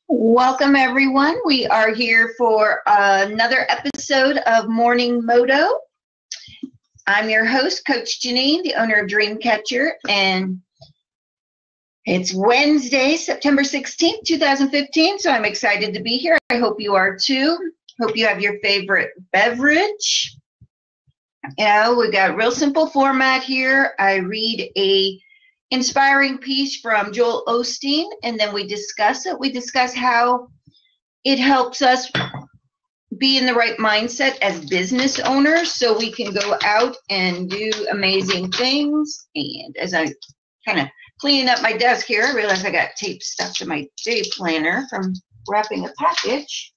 Welcome, everyone. We are here for another episode of Morning Moto. I'm your host, Coach Jaynine, the owner of Dreamcatcher, and it's Wednesday, September 16th, 2015, so I'm excited to be here. I hope you are too. Hope you have your favorite beverage. We got a real simple format here. I read a inspiring piece from Joel Osteen, and then we discuss it. We discuss how it helps us be in the right mindset as business owners so we can go out and do amazing things. And as I kind of cleaning up my desk here, I realize I got tape stuck to my day planner from wrapping a package.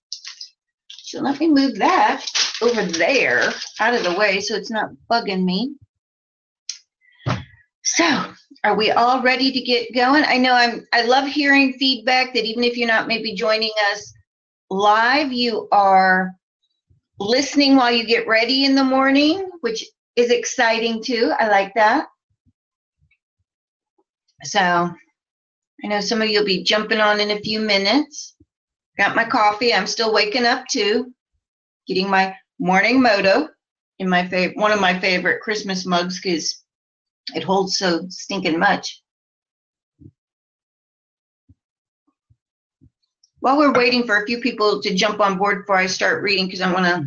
So let me move that over there out of the way so it's not bugging me. So, are we all ready to get going? I know I love hearing feedback that even if you're not maybe joining us live, you are listening while you get ready in the morning, which is exciting too. I like that. So, I know some of you will be jumping on in a few minutes. Got my coffee. I'm still waking up too. Getting my morning Moto in my one of my favorite Christmas mugs because it holds so stinking much. While we're waiting for a few people to jump on board before I start reading, because I want to,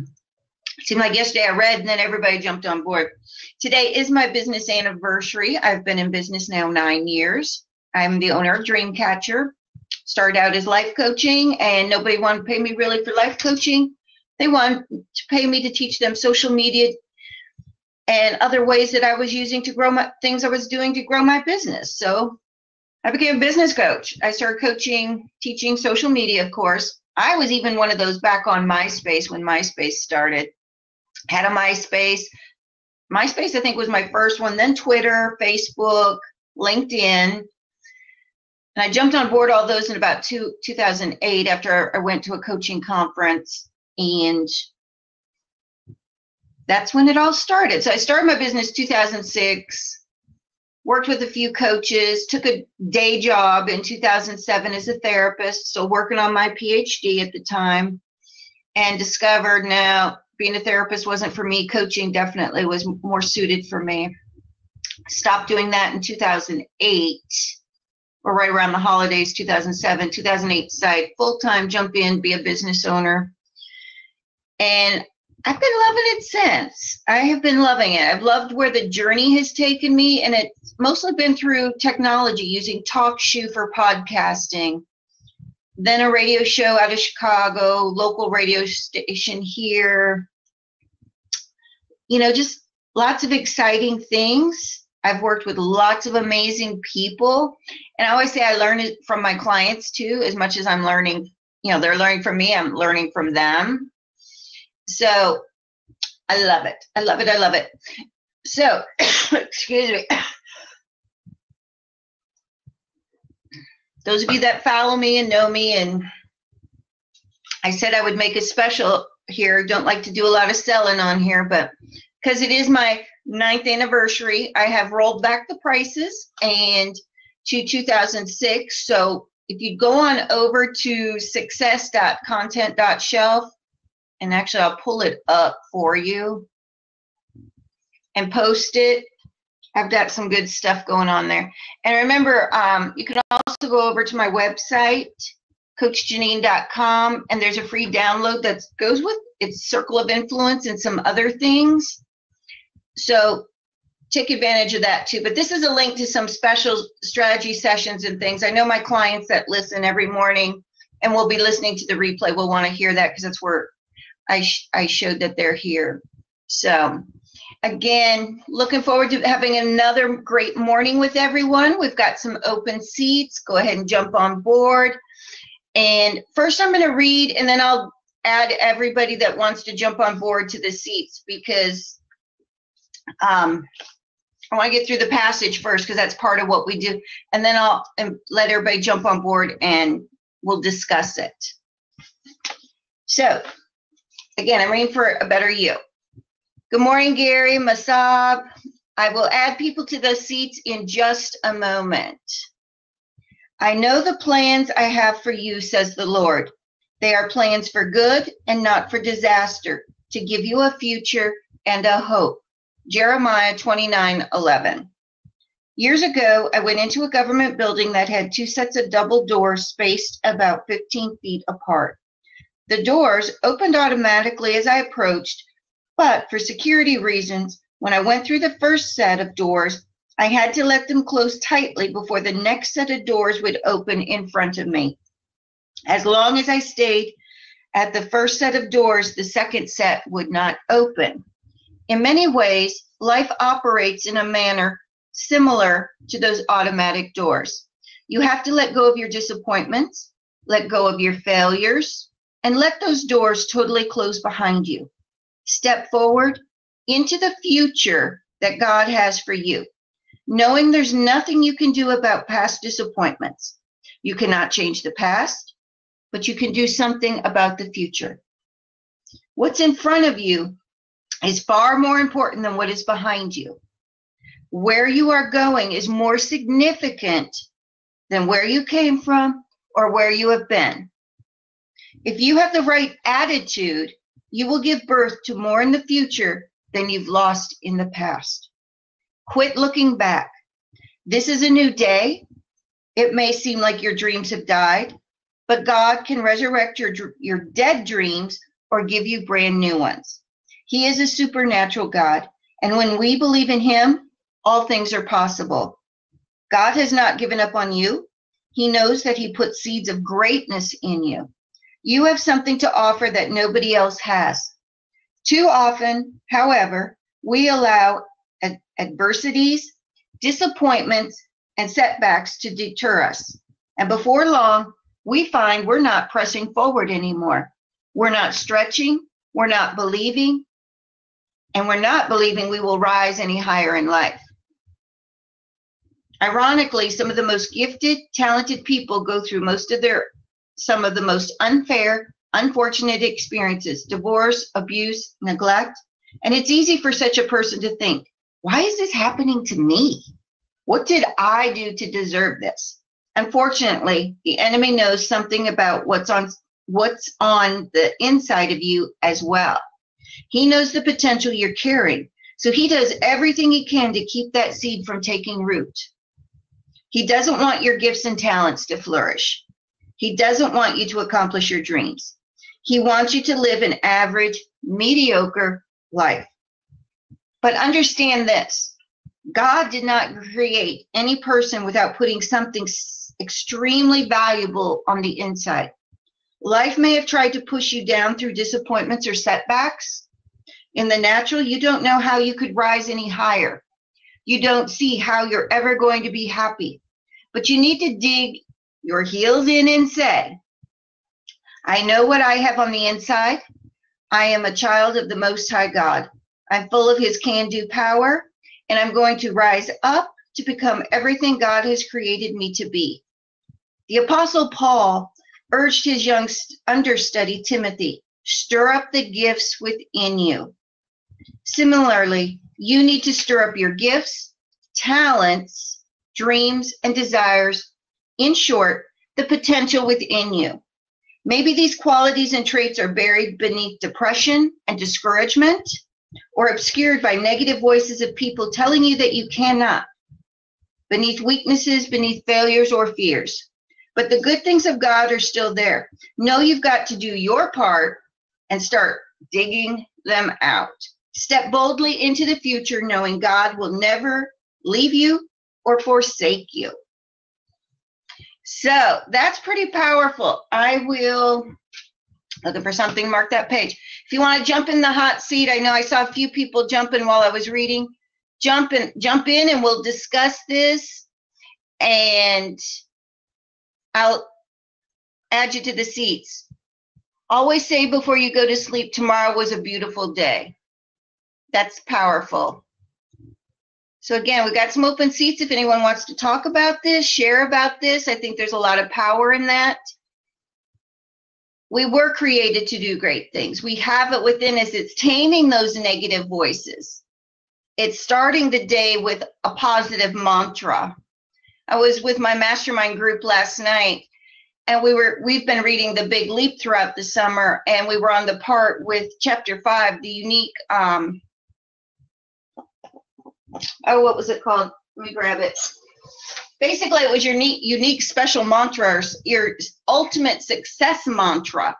it seemed like yesterday I read and then everybody jumped on board. Today is my business anniversary. I've been in business now 9 years. I'm the owner of Dreamcatcher. Started out as life coaching and nobody wanted to pay me really for life coaching. They wanted to pay me to teach them social media and other ways that I was using to grow my things I was doing to grow my business. So I became a business coach. I started coaching, teaching social media, of course. I was even one of those back on MySpace when MySpace started. Had a MySpace. MySpace, I think, was my first one. Then Twitter, Facebook, LinkedIn. And I jumped on board all those in about 2008 after I went to a coaching conference. And that's when it all started. So I started my business 2006, worked with a few coaches, took a day job in 2007 as a therapist, so working on my PhD at the time, and discovered now being a therapist wasn't for me. Coaching definitely was more suited for me. Stopped doing that in 2008, or right around the holidays, 2007, 2008, decided full-time, jump in, be a business owner. And I've been loving it since. I have been loving it. I've loved where the journey has taken me, and it's mostly been through technology, using TalkShoe for podcasting, then a radio show out of Chicago, local radio station here. Just lots of exciting things. I've worked with lots of amazing people, and I always say I learn it from my clients too, as much as I'm learning, they're learning from me, I'm learning from them. So I love it. I love it. I love it. So, excuse me. Those of you that follow me and know me, and I said I would make a special here. Don't like to do a lot of selling on here, but because it is my 9th anniversary, I have rolled back the prices and to 2006. So if you go on over to success.content.shelf, and actually I'll pull it up for you and post it. I've got some good stuff going on there. And remember, you can also go over to my website, coachjaynine.com, and there's a free download that goes with its Circle of Influence and some other things. So take advantage of that too. But this is a link to some special strategy sessions and things. I know my clients that listen every morning and will be listening to the replay will want to hear that because that's where I showed that they're here. So again, looking forward to having another great morning with everyone. We've got some open seats. Go ahead and jump on board. And first I'm going to read, and then I'll add everybody that wants to jump on board to the seats because I want to get through the passage first because that's part of what we do. And then I'll let everybody jump on board and we'll discuss it. So again, I'm reading for a better you. Good morning, Gary, Masab. I will add people to those seats in just a moment. I know the plans I have for you, says the Lord. They are plans for good and not for disaster, to give you a future and a hope. Jeremiah 29:11. Years ago, I went into a government building that had 2 sets of double doors spaced about 15 feet apart. The doors opened automatically as I approached, but for security reasons, when I went through the first set of doors, I had to let them close tightly before the next set of doors would open in front of me. As long as I stayed at the first set of doors, the second set would not open. In many ways, life operates in a manner similar to those automatic doors. You have to let go of your disappointments, let go of your failures, and let those doors totally close behind you. Step forward into the future that God has for you, knowing there's nothing you can do about past disappointments. You cannot change the past, but you can do something about the future. What's in front of you is far more important than what is behind you. Where you are going is more significant than where you came from or where you have been. If you have the right attitude, you will give birth to more in the future than you've lost in the past. Quit looking back. This is a new day. It may seem like your dreams have died, but God can resurrect your dead dreams or give you brand new ones. He is a supernatural God, and when we believe in Him, all things are possible. God has not given up on you. He knows that He put seeds of greatness in you. You have something to offer that nobody else has. Too often, however, we allow adversities, disappointments, and setbacks to deter us. And before long, we find we're not pressing forward anymore. We're not stretching, we're not believing, and we're not believing we will rise any higher in life. Ironically, some of the most gifted, talented people go through some of the most unfair, unfortunate experiences: divorce, abuse, neglect. And it's easy for such a person to think, why is this happening to me? What did I do to deserve this? Unfortunately, the enemy knows something about what's on the inside of you as well. He knows the potential you're carrying, so he does everything he can to keep that seed from taking root. He doesn't want your gifts and talents to flourish. He doesn't want you to accomplish your dreams. He wants you to live an average, mediocre life. But understand this: God did not create any person without putting something extremely valuable on the inside. Life may have tried to push you down through disappointments or setbacks. In the natural, you don't know how you could rise any higher. You don't see how you're ever going to be happy. But you need to dig your heels in and say, I know what I have on the inside. I am a child of the Most High God. I'm full of His can-do power, and I'm going to rise up to become everything God has created me to be. The Apostle Paul urged his young understudy Timothy, stir up the gifts within you. Similarly, you need to stir up your gifts, talents, dreams, and desires. In short, the potential within you. Maybe these qualities and traits are buried beneath depression and discouragement, or obscured by negative voices of people telling you that you cannot, beneath weaknesses, beneath failures or fears. But the good things of God are still there. Know you've got to do your part and start digging them out. Step boldly into the future, knowing God will never leave you or forsake you. So that's pretty powerful. I will, looking for something, mark that page. If you want to jump in the hot seat, I know I saw a few people jumping while I was reading. Jump in and we'll discuss this, and I'll add you to the seats. Always say before you go to sleep, tomorrow was a beautiful day. That's powerful. So again, we've got some open seats. If anyone wants to talk about this, share about this, I think there's a lot of power in that. We were created to do great things. We have it within us. It's taming those negative voices. It's starting the day with a positive mantra. I was with my mastermind group last night, and we've been reading The Big Leap throughout the summer, and we were on the part with chapter 5, the unique, what was it called? Let me grab it. Basically, it was your unique special mantra, your ultimate success mantra.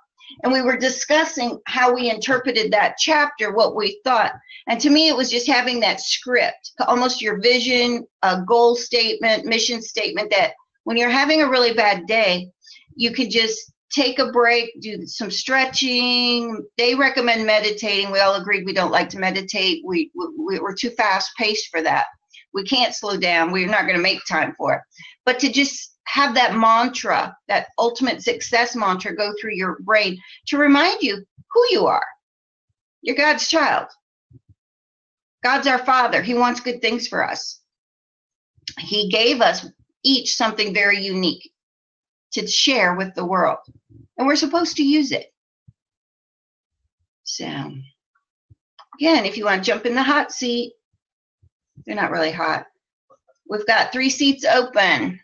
And we were discussing how we interpreted that chapter, what we thought. And to me, it was just having that script, almost your vision, a goal statement, mission statement, that when you're having a really bad day, you can just take a break, do some stretching. They recommend meditating. We all agreed we don't like to meditate. We're too fast paced for that. We can't slow down. We're not going to make time for it. But to just have that mantra, that ultimate success mantra, go through your brain to remind you who you are. You're God's child. God's our Father. He wants good things for us. He gave us each something very unique to share with the world, and we're supposed to use it. So, again, if you want to jump in the hot seat, they're not really hot. We've got 3 seats open.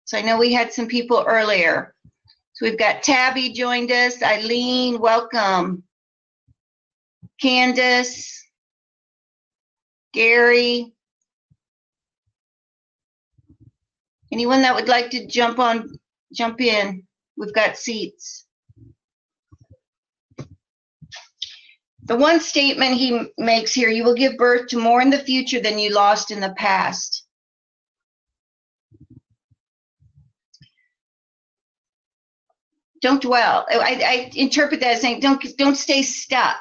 So I know we had some people earlier. So we've got Tabby joined us. Eileen, welcome. Candace. Gary. Anyone that would like to jump in. We've got seats. The one statement he makes here, you will give birth to more in the future than you lost in the past. Don't dwell. I interpret that as saying don't stay stuck.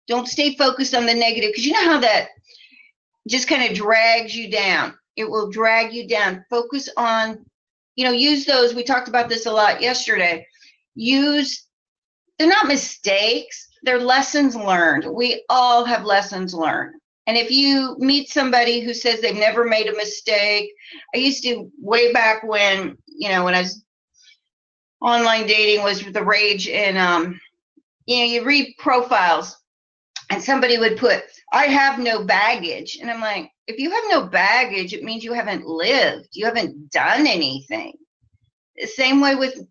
Don't stay focused on the negative, because you know how that just kind of drags you down. It will drag you down. Focus on, use those. We talked about this a lot yesterday. They're not mistakes. They're lessons learned. We all have lessons learned. And if you meet somebody who says they've never made a mistake, I used to, way back when, when I was online dating was the rage, and you read profiles and somebody would put, I have no baggage. And I'm like, if you have no baggage, it means you haven't lived. You haven't done anything. The same way with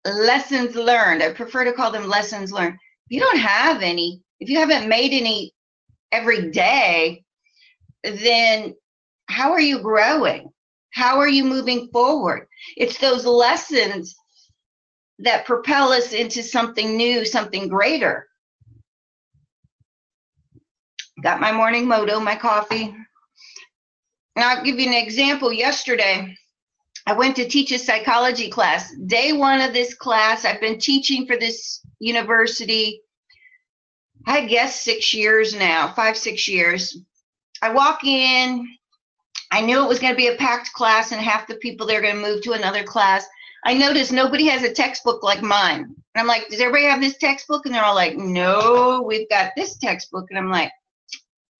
lessons learned. I prefer to call them lessons learned. If you don't have any, if you haven't made any every day, then how are you growing? How are you moving forward? It's those lessons that propel us into something new, something greater. Got my morning Moto, my coffee. And I'll give you an example. Yesterday, I went to teach a psychology class. Day 1 of this class, I've been teaching for this university, I guess 6 years now, 5-6 years. I walk in, I knew it was going to be a packed class and half the people there are going to move to another class. I noticed nobody has a textbook like mine. And I'm like, does everybody have this textbook? And they're all like, no, we've got this textbook. And I'm like,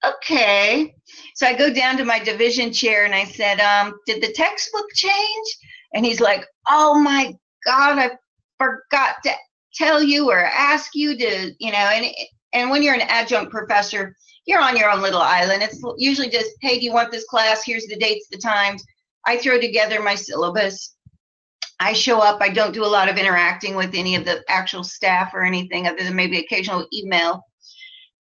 okay. So I go down to my division chair and I said, did the textbook change? And he's like, oh my God, I forgot to tell you or ask you to, and when you're an adjunct professor, you're on your own little island. It's usually just, hey, do you want this class? Here's the dates, the times. I throw together my syllabus. I show up. I don't do a lot of interacting with any of the actual staff or anything other than maybe occasional email.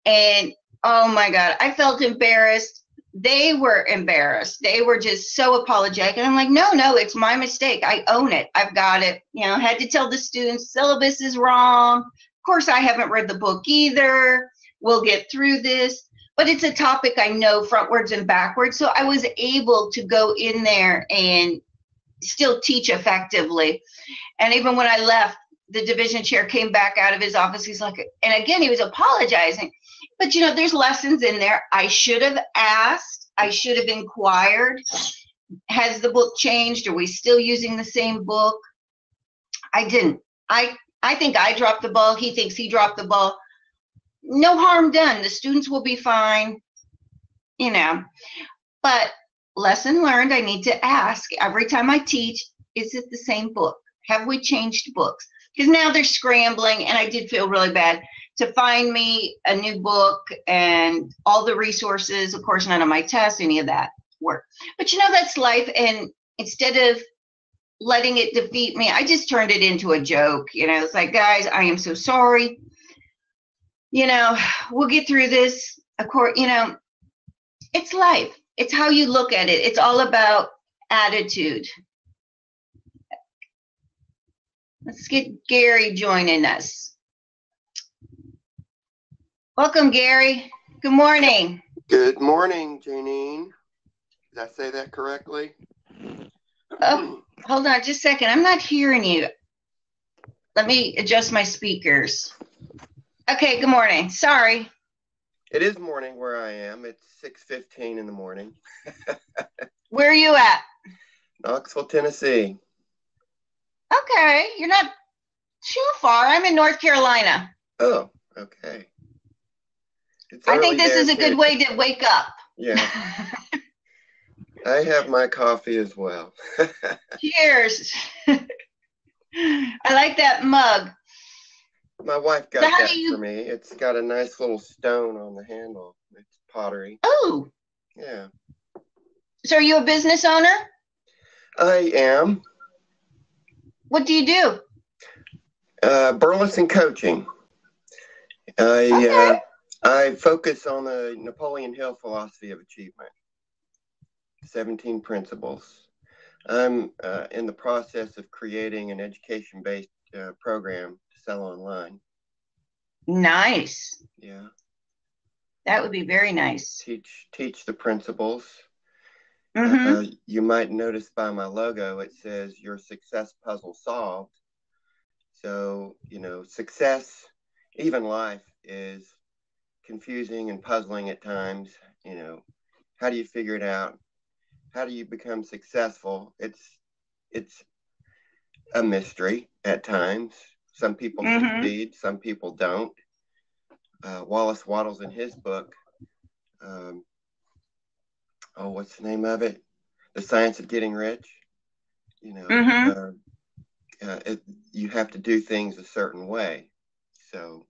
And oh my God, I felt embarrassed. They were embarrassed. They were just so apologetic. And I'm like, no, it's my mistake. I own it. I've got it. Had to tell the students syllabus is wrong. Of course, I haven't read the book either. We'll get through this. But it's a topic I know frontwards and backwards. So I was able to go in there and still teach effectively. And even when I left, the division chair came back out of his office. He's like, and again, he was apologizing. But there's lessons in there. I should have asked. I should have inquired. Has the book changed? Are we still using the same book? I didn't. I think I dropped the ball. He thinks he dropped the ball. No harm done. The students will be fine, But lesson learned, I need to ask every time I teach, is it the same book? Have we changed books? Because now they're scrambling, and I did feel really bad to find me a new book and all the resources. Of course, none of my tests, any of that work. But that's life, and instead of letting it defeat me, I just turned it into a joke. It's like, guys, I am so sorry. We'll get through this. Of course, it's life. It's how you look at it. It's all about attitude. Let's get Gary joining us. Welcome, Gary. Good morning. Good morning, Jaynine. Did I say that correctly? Oh, hold on just a second. I'm not hearing you. Let me adjust my speakers. Okay, good morning. Sorry. It is morning where I am. It's 6:15 in the morning. Where are you at? Knoxville, Tennessee. Okay, you're not too far. I'm in North Carolina. Oh, okay. I think this is a good way to wake up. Yeah. I have my coffee as well. Cheers. I like that mug. My wife got that for me. It's got a nice little stone on the handle. It's pottery. Oh. Yeah. So are you a business owner? I am. What do you do? Burleson coaching. I focus on the Napoleon Hill philosophy of achievement. 17 principles. I'm in the process of creating an education-based program to sell online. Nice. Yeah. That would be very nice. Teach the principles. Mm-hmm. You might notice by my logo, it says your success puzzle solved. So, success, even life, is confusing and puzzling at times. How do you figure it out? How do you become successful? It's a mystery at times. Some people succeed, some people don't. Wallace Wattles in his book, what's the name of it? The Science of Getting Rich. You have to do things a certain way. So.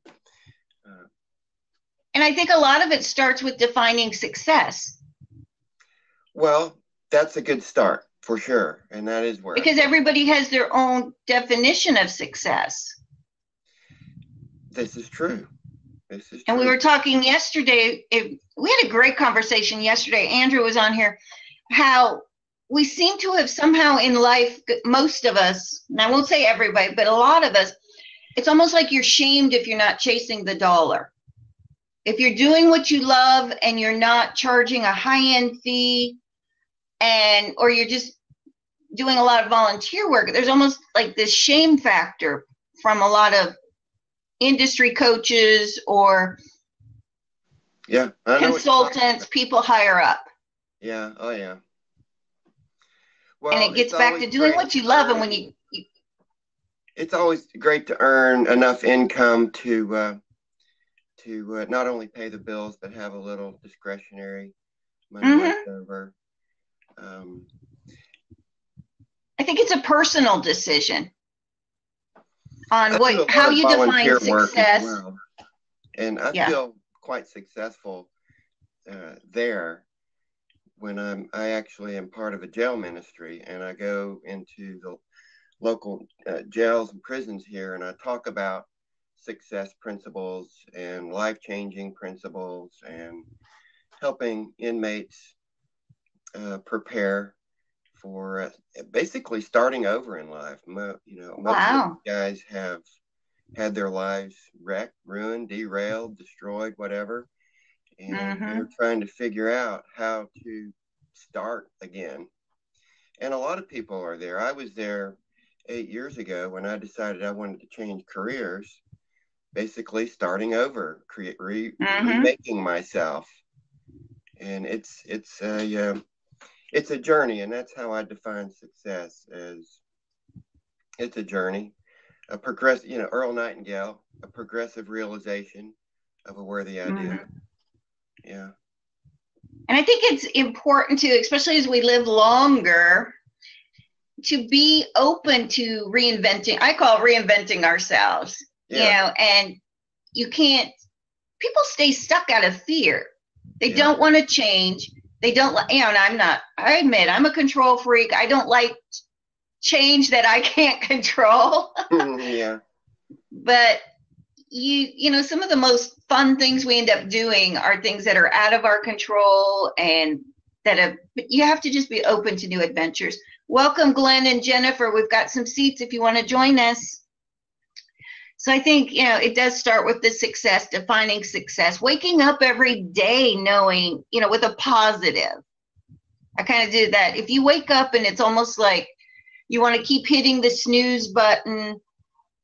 And I think a lot of it starts with defining success. Well, that's a good start for sure. And that is where. Because everybody has their own definition of success. This is true. And we were talking yesterday, we had a great conversation yesterday. Andrew was on here, how we seem to have somehow in life, most of us, and I won't say everybody, but a lot of us, it's almost like you're shamed if you're not chasing the dollar. If you're doing what you love and you're not charging a high-end fee, or you're just doing a lot of volunteer work, there's almost like this shame factor from a lot of industry coaches or consultants, people higher up. Yeah. Oh, yeah. Well, and it gets back to doing what you love, and when you it's always great to earn enough income to not only pay the bills but have a little discretionary money left over. I think it's a personal decision on how you define success. Well. And I feel quite successful there when I actually am part of a jail ministry, and I go into the local jails and prisons here, and I talk about success principles and life-changing principles and helping inmates prepare for basically starting over in life. Most of these guys have had their lives wrecked, ruined, derailed, destroyed, whatever. And they're trying to figure out how to start again. And a lot of people are there. I was there 8 years ago when I decided I wanted to change careers, basically starting over, remaking myself. And it's a journey, and that's how I define success. As it's a journey, a progressive, Earl Nightingale, a progressive realization of a worthy idea. Yeah. And I think it's important to, especially as we live longer, to be open to reinventing. I call reinventing ourselves, and you can't, people stay stuck out of fear. They don't want to change. They don't, and I admit, I'm a control freak. I don't like change that I can't control. Yeah. But some of the most fun things we end up doing are things that are out of our control, and you have to just be open to new adventures. Welcome, Glenn and Jennifer. We've got some seats if you want to join us. So I think, it does start with the success, defining success, waking up every day knowing, with a positive. I kind of do that. If you wake up and it's almost like you want to keep hitting the snooze button,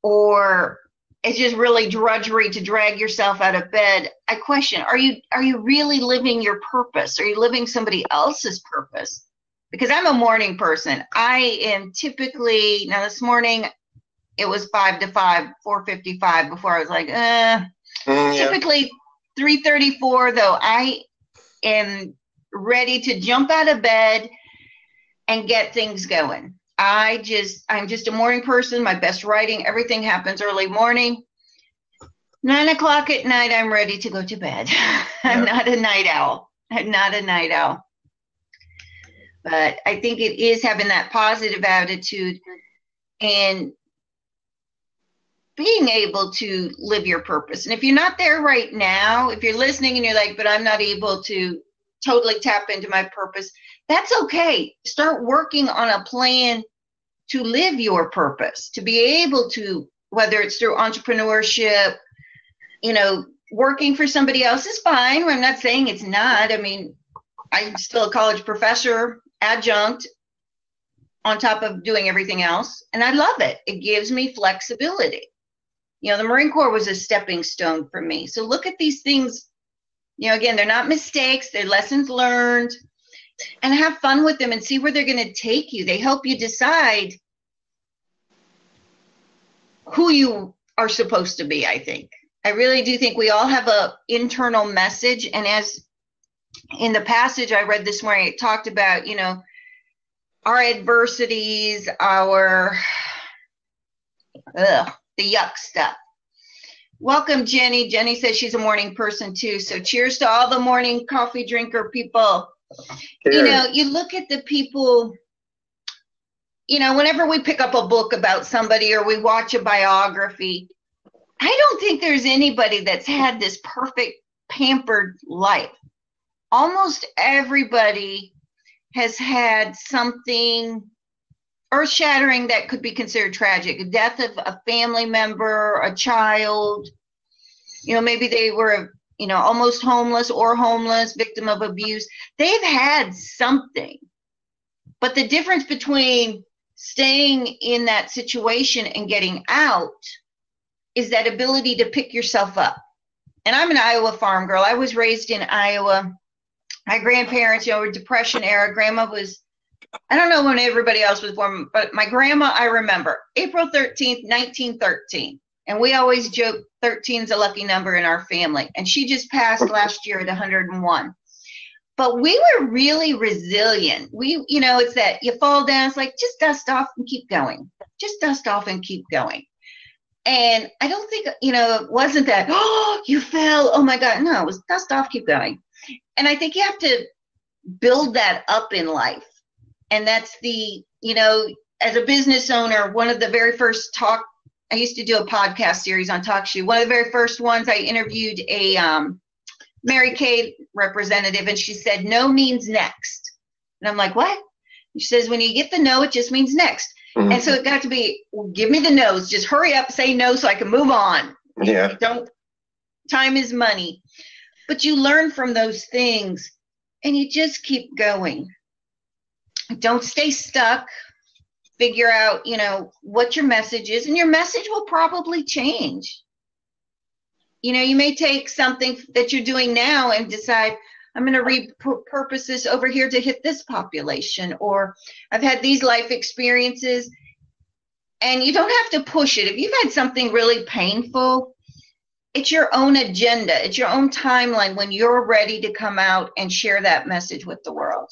or it's just really drudgery to drag yourself out of bed, I question, are you really living your purpose? Are you living somebody else's purpose? Because I'm a morning person. I am typically, now this morning, it was 5 to 5, 4:55 before I was like, typically 3:34 though. I am ready to jump out of bed and get things going. I'm just a morning person. My best writing, everything happens early morning. 9 o'clock at night, I'm ready to go to bed. I'm not a night owl. I'm not a night owl. But I think it is having that positive attitude and being able to live your purpose. And if you're not there right now, if you're listening and you're like, but I'm not able to totally tap into my purpose, that's okay. Start working on a plan to live your purpose, to be able to, whether it's through entrepreneurship, working for somebody else is fine. I'm not saying it's not. I mean, I'm still a college professor, adjunct, on top of doing everything else. And I love it. It gives me flexibility. The Marine Corps was a stepping stone for me. So look at these things, again, they're not mistakes, they're lessons learned, and have fun with them and see where they're going to take you. They help you decide who you are supposed to be, I think. I really do think we all have an internal message. And as in the passage I read this morning, it talked about, our adversities, the yuck stuff. Welcome, Jenny. Jenny says she's a morning person too. So cheers to all the morning coffee drinker people. Cheers. You look at the people, whenever we pick up a book about somebody or we watch a biography, I don't think there's anybody that's had this perfect pampered life. Almost everybody has had something earth-shattering that could be considered tragic. A death of a family member, a child, maybe they were, almost homeless or homeless, victim of abuse. They've had something. But the difference between staying in that situation and getting out is that ability to pick yourself up. And I'm an Iowa farm girl. I was raised in Iowa. My grandparents, were Depression era. Grandma was, I don't know when everybody else was born, but my grandma, I remember, April 13th, 1913. And we always joke 13 is a lucky number in our family. And she just passed last year at 101. But we were really resilient. It's that you fall down, it's like, just dust off and keep going. Just dust off and keep going. And I don't think, it wasn't that, oh, you fell, oh my God. No, it was dust off, keep going. And I think you have to build that up in life. And that's as a business owner, one of the very first I used to do a podcast series on TalkShoe. One of the very first ones, I interviewed a Mary Kay representative, and she said, no means next. And I'm like, what? She says, when you get the no, it just means next. Mm-hmm. And so it got to be, give me the no's. Just hurry up, say no so I can move on. Yeah. Time is money. But you learn from those things, and you just keep going. Don't stay stuck. Figure out, what your message is, and your message will probably change. You may take something that you're doing now and decide, I'm going to repurpose this over here to hit this population, or I've had these life experiences, and you don't have to push it. If you've had something really painful, it's your own agenda. It's your own timeline when you're ready to come out and share that message with the world.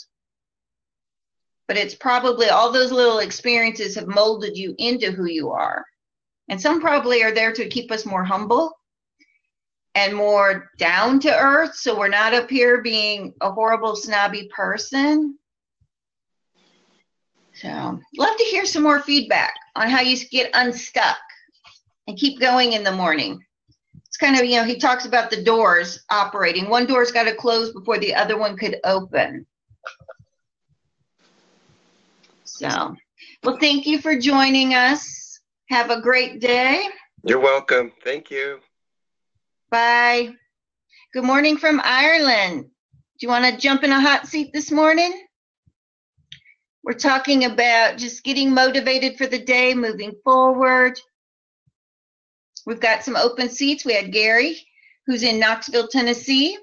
But it's probably all those little experiences have molded you into who you are. And some probably are there to keep us more humble. and more down to earth, so we're not up here being a horrible, snobby person. So, love to hear some more feedback on how you get unstuck and keep going in the morning. It's kind of, he talks about the doors operating. One door's got to close before the other one could open. So, well, thank you for joining us. Have a great day. You're welcome. Thank you. Bye. Good morning from Ireland. Do you want to jump in a hot seat this morning? We're talking about just getting motivated for the day, moving forward. We've got some open seats. We had Gary, who's in Knoxville, Tennessee.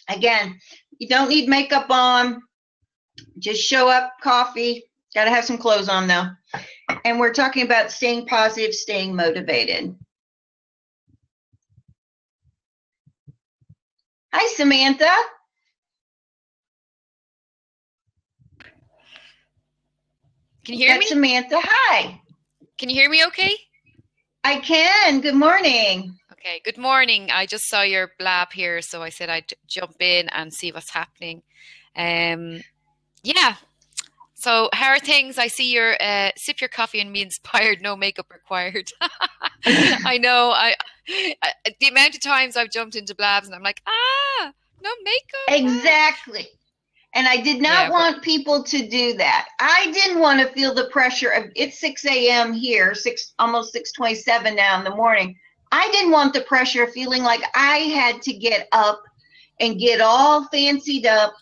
Again, you don't need makeup on. Just show up, coffee. Got to have some clothes on, though. And we're talking about staying positive, staying motivated. Hi, Samantha. Can you hear me? Samantha, hi. Can you hear me okay? I can. Good morning. Okay, good morning. I just saw your blab here, so I said I'd jump in and see what's happening. Yeah. So how are things? I see your sip your coffee and be inspired, no makeup required. I know. The amount of times I've jumped into blabs and I'm like, no makeup. Exactly. And I did not want people to do that. I didn't want to feel the pressure of, it's 6 a.m. here, almost 6:27 now in the morning. I didn't want the pressure of feeling like I had to get up and get all fancied up.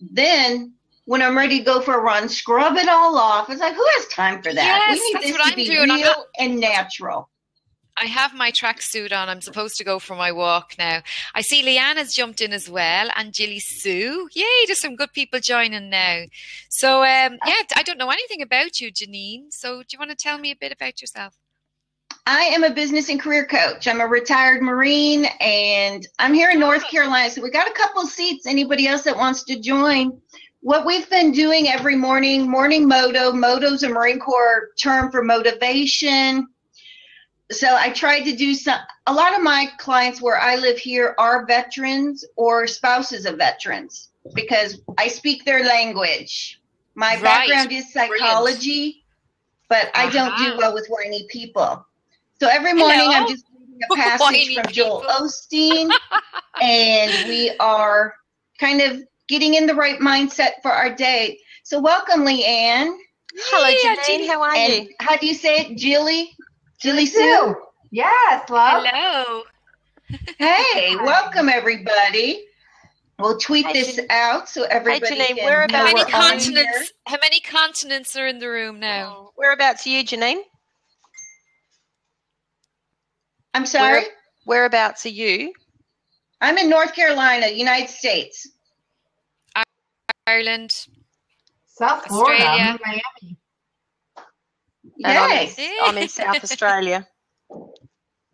Then when I'm ready to go for a run, scrub it all off. It's like, who has time for that? Yes, we need that's this to be real and natural. I have my tracksuit on. I'm supposed to go for my walk now. I see Leanne has jumped in as well, and Jilly Sue. Yay, there's some good people joining now. So, I don't know anything about you, Jaynine. So do you want to tell me a bit about yourself? I am a business and career coach. I'm a retired Marine, and I'm here in North Carolina. So we got a couple seats. Anybody else that wants to join? What we've been doing every morning, morning Moto. Moto's a Marine Corps term for motivation. So I tried to do a lot of my clients where I live here are veterans or spouses of veterans because I speak their language. My background is psychology, but I don't do well with whiny people. So every morning I'm just reading a passage from Joel Osteen, and we are kind of getting in the right mindset for our day. So welcome, Leanne. Hello, Jaynine. How are you? How do you say it, Jilly? Jilly Sue? Yes, love. Hello. Hey, welcome everybody. We'll tweet this out so everybody Jaynine, can know how many continents are in the room now? Whereabouts are you, Jaynine? I'm sorry? Whereabouts are you? I'm in North Carolina, United States. Ireland. South Florida. Australia. I'm in Miami. Yes. I'm in South Australia.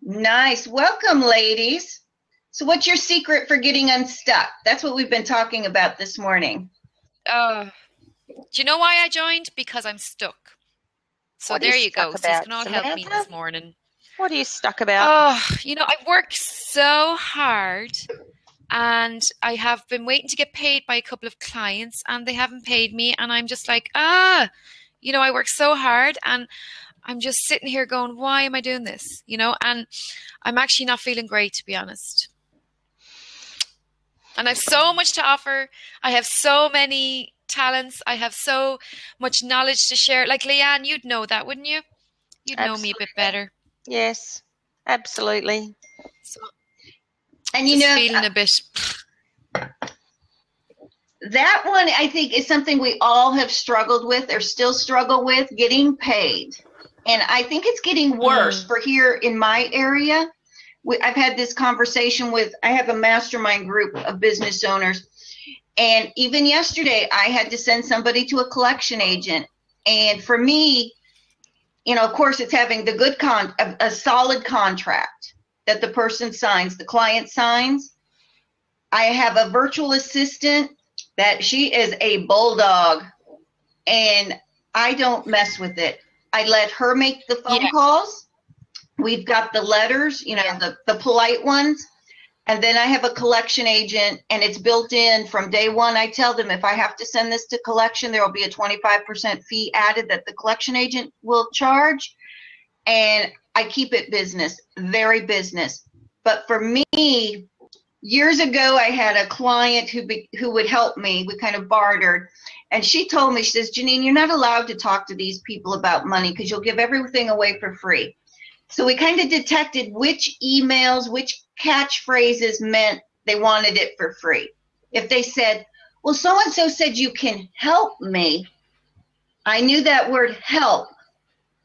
Nice. Welcome, ladies. So what's your secret for getting unstuck? That's what we've been talking about this morning. Do you know why I joined? Because I'm stuck. So there you go. So you can all help me this morning. What are you stuck about? I've worked so hard and I have been waiting to get paid by a couple of clients and they haven't paid me. And I'm just like, I work so hard and I'm just sitting here going, why am I doing this? And I'm actually not feeling great, to be honest. And I have so much to offer. I have so many talents. I have so much knowledge to share. Like Leanne, you'd know that, wouldn't you? You'd know me a bit better. Yes, absolutely. So, and feeling a bit. That one, I think, is something we all have struggled with or still struggle with, getting paid. And I think it's getting worse for here in my area. I've had this conversation I have a mastermind group of business owners. And even yesterday, I had to send somebody to a collection agent. And for me, of course, it's having the good a solid contract that the person signs, the client signs. I have a virtual assistant that she is a bulldog, and I don't mess with it. I let her make the phone calls. We've got the letters, you know, the polite ones. And then I have a collection agent, and it's built in from day one. I tell them if I have to send this to collection, there will be a 25% fee added that the collection agent will charge. And I keep it business, very business. But for me, years ago, I had a client who would help me. We kind of bartered. And she told me, she says, Jaynine, you're not allowed to talk to these people about money because you'll give everything away for free. So we kind of detected which emails, which catchphrases meant they wanted it for free. If they said, well, so-and-so said you can help me, I knew that word help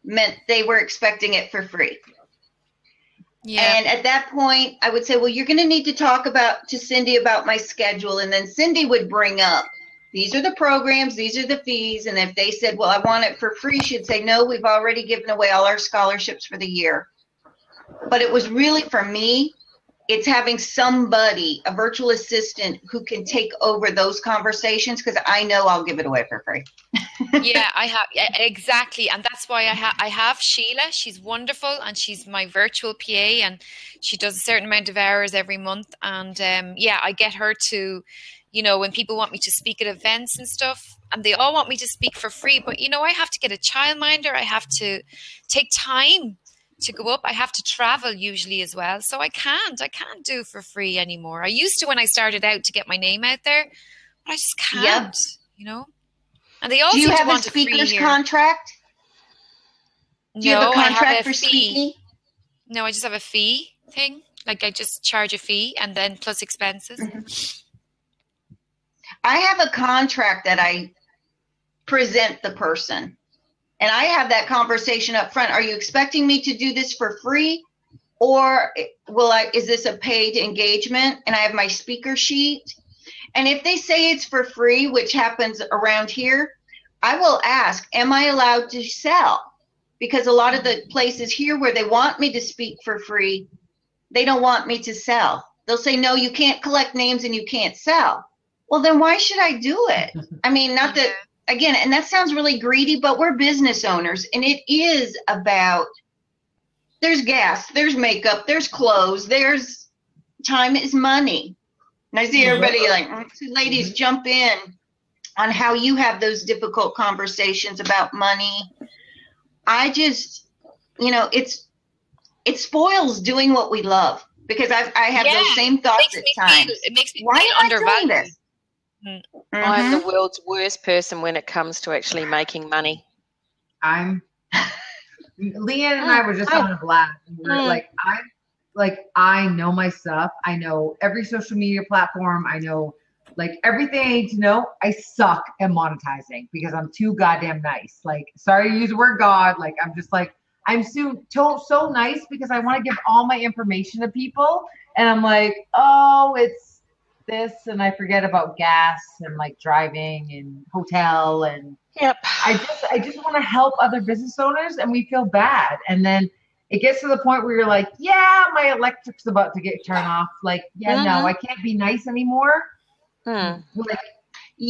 meant they were expecting it for free. Yeah. And at that point, I would say, well, you're going to need to talk to Cindy about my schedule. And then Cindy would bring up, these are the programs, these are the fees. And if they said, well, I want it for free, she'd say, no, we've already given away all our scholarships for the year. But it was really, for me, it's having somebody, a virtual assistant, who can take over those conversations, because I know I'll give it away for free. Yeah, exactly. And that's why I have Sheila. She's wonderful, and she's my virtual PA, and she does a certain amount of hours every month. And yeah, I get her to, you know, when people want me to speak at events and stuff, and they all want me to speak for free, but you know, I have to get a childminder. I have to take time to go up. I have to travel usually as well. So I can't do for free anymore. I used to when I started out to get my name out there, but I just can't, you know. And they all do you seem have to want a speaker's a contract? Do you have a contract I have for a speaking? fee. No, I just have a fee thing. Like I just charge a fee and then plus expenses. I have a contract that I present the person. And I have that conversation up front. Are you expecting me to do this for free, or is this a paid engagement? And I have my speaker sheet. And if they say it's for free, which happens around here, I will ask, am I allowed to sell? Because a lot of the places here where they want me to speak for free, they don't want me to sell. They'll say, no, you can't collect names and you can't sell. Well, then why should I do it? I mean, not that, again, and that sounds really greedy, but we're business owners, and it is about, there's gas, there's makeup, there's clothes, there's time is money. And I see everybody like, ladies, jump in on how you have those difficult conversations about money. I just, you know, it spoils doing what we love, because I have those same thoughts at times. It makes me why feel am undervalued. I doing this? I'm the world's worst person when it comes to actually making money. Leanne and I were just on a blab. I know my stuff. I know every social media platform. I know like everything I need to know. I suck at monetizing because I'm too goddamn nice. Like, sorry to use the word God. Like, I'm just like, I'm so nice because I want to give all my information to people. And I'm like, oh, it's this, and I forget about gas and like driving and hotel, and I just want to help other business owners, and we feel bad. And then it gets to the point where you're like, yeah, my electric's about to get turned off. Like, no, I can't be nice anymore. Like,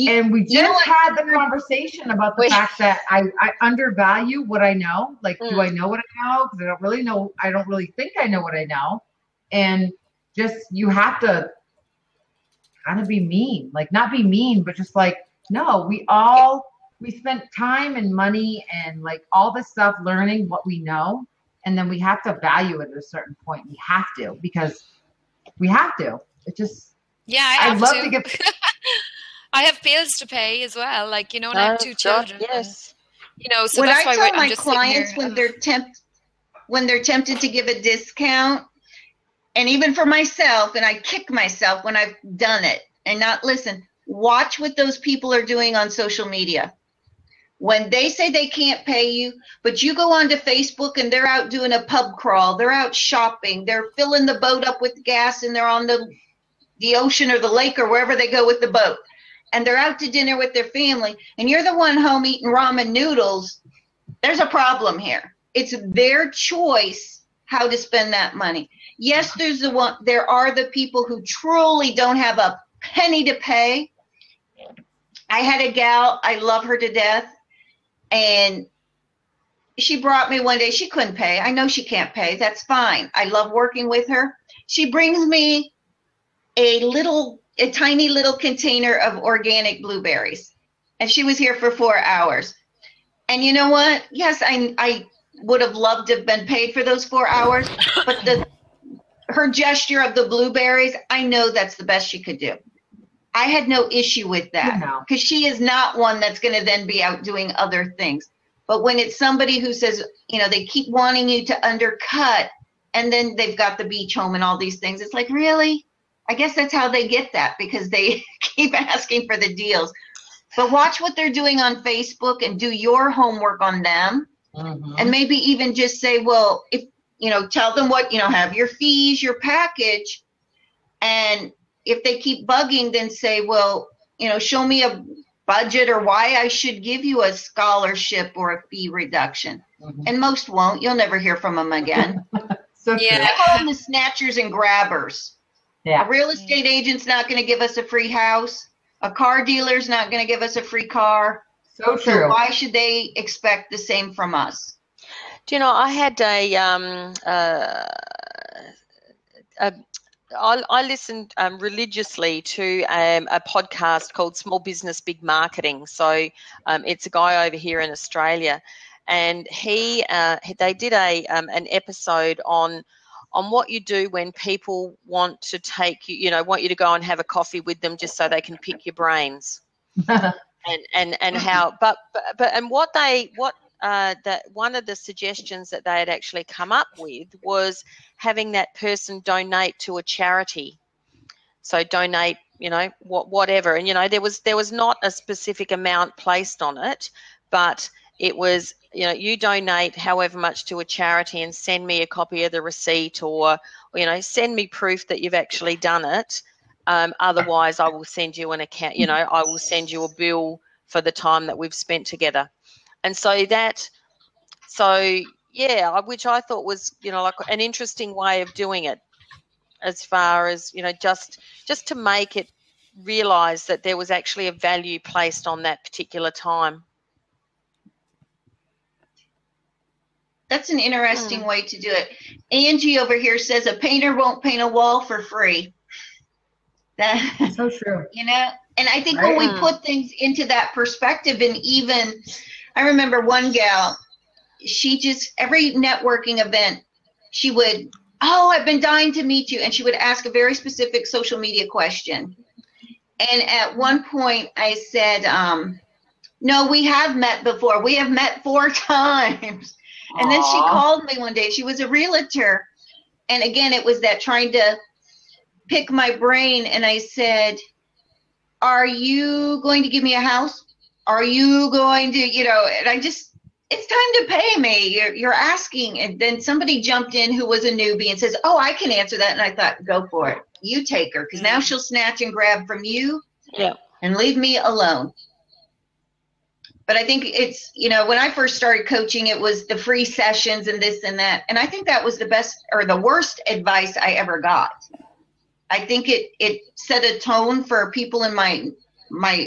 and we just had the conversation about the fact that I undervalue what I know. Like, do I know what I know? Because I don't really know. I don't really think I know what I know. And just, you have to kind of be mean, like not be mean, but just like, no, we spent time and money and like all this stuff learning what we know. And then we have to value it at a certain point. We have to, because we have to. It just, I'd love to get. I have bills to pay as well. Like, you know, and I have 2 children. Yes. You know, so what that's I why tell my clients when they're tempted to give a discount, and even for myself, and I kick myself when I've done it and not listen, watch what those people are doing on social media. When they say they can't pay you, but you go onto Facebook and they're out doing a pub crawl, they're out shopping, they're filling the boat up with gas, and they're on the ocean or the lake or wherever they go with the boat, and they're out to dinner with their family, and you're the one home eating ramen noodles, there's a problem here. It's their choice how to spend that money. Yes, there are the people who truly don't have a penny to pay. I had a gal, I love her to death, and she brought me one day. She couldn't pay. I know she can't pay. That's fine. I love working with her. She brings me a tiny little container of organic blueberries. And she was here for 4 hours. And you know what? Yes, I would have loved to have been paid for those 4 hours, but her gesture of the blueberries, I know that's the best she could do. I had no issue with that because she is not one that's going to then be out doing other things. But when it's somebody who says, you know, they keep wanting you to undercut, and then they've got the beach home and all these things, it's like, really? I guess that's how they get that, because they keep asking for the deals. But watch what they're doing on Facebook and do your homework on them. And maybe even just say, well, if, you know, tell them what, you know, have your fees, your package. And if they keep bugging, then say, well, you know, show me a budget or why I should give you a scholarship or a fee reduction. And most won't. You'll never hear from them again. So I call them the snatchers and grabbers. Yeah. A real estate agent's not going to give us a free house. A car dealer's not going to give us a free car. So true. So why should they expect the same from us? Do you know, I had I listened religiously to a podcast called Small Business Big Marketing. So it's a guy over here in Australia, and they did an episode on what you do when people want to take you, want you to go and have a coffee with them just so they can pick your brains, and how, but that one of the suggestions that they had actually come up with was having that person donate to a charity. So donate, whatever, and there was not a specific amount placed on it, but it was, you donate however much to a charity and send me a copy of the receipt, or send me proof that you've actually done it. Otherwise, I will send you an account. I will send you a bill for the time that we've spent together. And which I thought was, like an interesting way of doing it, as far as, just to make it realize that there was actually a value placed on that particular time. That's an interesting way to do it. Angie over here says a painter won't paint a wall for free. That's so true. And I think when we put things into that perspective, and even I remember one gal, she just, every networking event, she would, I've been dying to meet you. And she would ask a very specific social media question. And at one point I said, no, we have met before. We have met 4 times. And then she called me one day. She was a realtor. And again, it was that trying to pick my brain. And I said, are you going to give me a house? Are you going to, and I just, it's time to pay me. You're asking. And then somebody jumped in who was a newbie and says, I can answer that. And I thought, go for it. You take her, because now she'll snatch and grab from you and leave me alone. But I think it's, when I first started coaching, it was the free sessions and this and that. And I think that was the best or the worst advice I ever got. I think it set a tone for people in my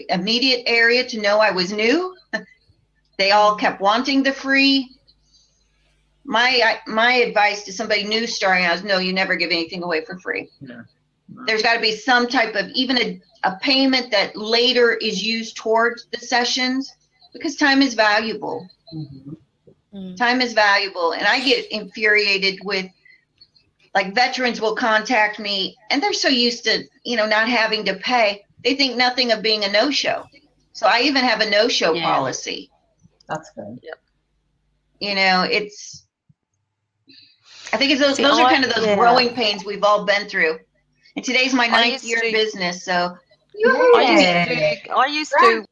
immediate area to know I was new. They all kept wanting the free. My advice to somebody new starting out is, no, you never give anything away for free. Yeah. There's got to be some type of, even a payment that later is used towards the sessions, because time is valuable. Time is valuable. And I get infuriated with, like, veterans will contact me and they're so used to, not having to pay. They think nothing of being a no-show. So I even have a no-show policy. That's good. Yep. I think it's those are kind of those growing pains we've all been through. And today's my 9th year in business, so. I used to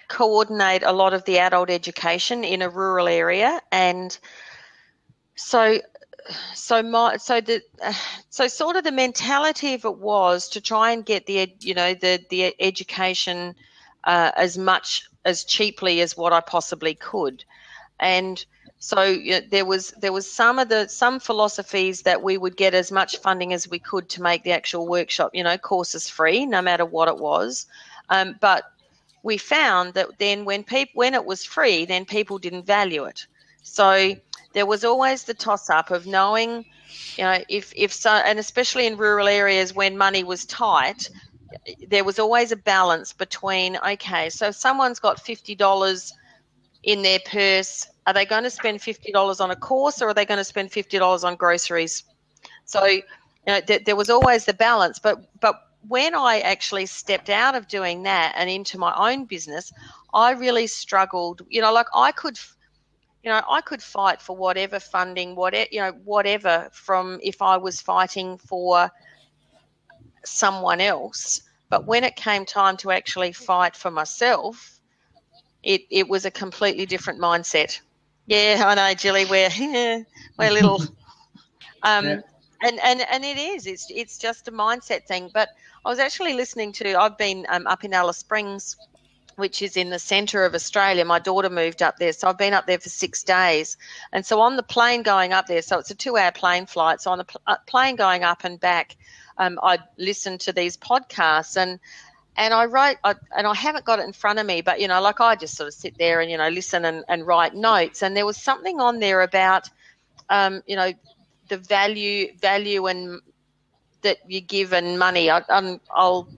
coordinate a lot of the adult education in a rural area, and so sort of the mentality of it was to try and get the education as cheaply as what I possibly could, and so there was some philosophies that we would get as much funding as we could to make the actual workshop, courses free, no matter what it was. But we found that then when it was free, then people didn't value it. So there was always the toss-up of knowing, you know, if so, and especially in rural areas when money was tight, there was always a balance between, okay, so if someone's got $50 in their purse, are they going to spend $50 on a course, or are they going to spend $50 on groceries? So, you know, there was always the balance. But when I actually stepped out of doing that and into my own business, I really struggled. You know, like I could fight for whatever funding, whatever from if I was fighting for someone else. But when it came time to actually fight for myself, it was a completely different mindset. Yeah, I know, Jilly, we're little, yeah. And it is. It's just a mindset thing. But I was actually listening to. I've been up in Alice Springs, which is in the centre of Australia. My daughter moved up there, so I've been up there for 6 days. And so on the plane going up there, so it's a 2-hour plane flight. So on the plane going up and back, I listened to these podcasts and I wrote, and I haven't got it in front of me, but, you know, like I just sort of sit there and, you know, listen and write notes. And there was something on there about, you know, the value and that you give and money. I'll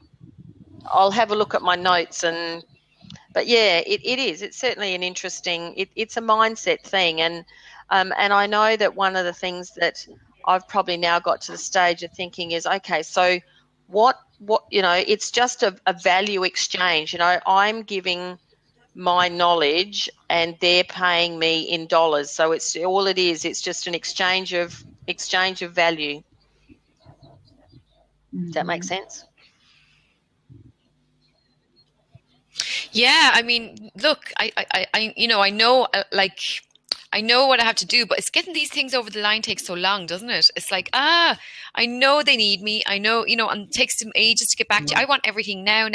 have a look at my notes but yeah, it is. It's certainly an interesting. It's a mindset thing, and I know that one of the things that I've probably now got to the stage of thinking is, okay, so what you know, it's just a value exchange. You know, I'm giving my knowledge and they're paying me in dollars. So it's all it is. It's just an exchange of value. Does that make sense? Yeah, I mean, look, I you know, I know, like, I know what I have to do, but it's getting these things over the line takes so long, doesn't it? It's like, I know they need me. I know, you know, and it takes them ages to get back to you. I want everything now,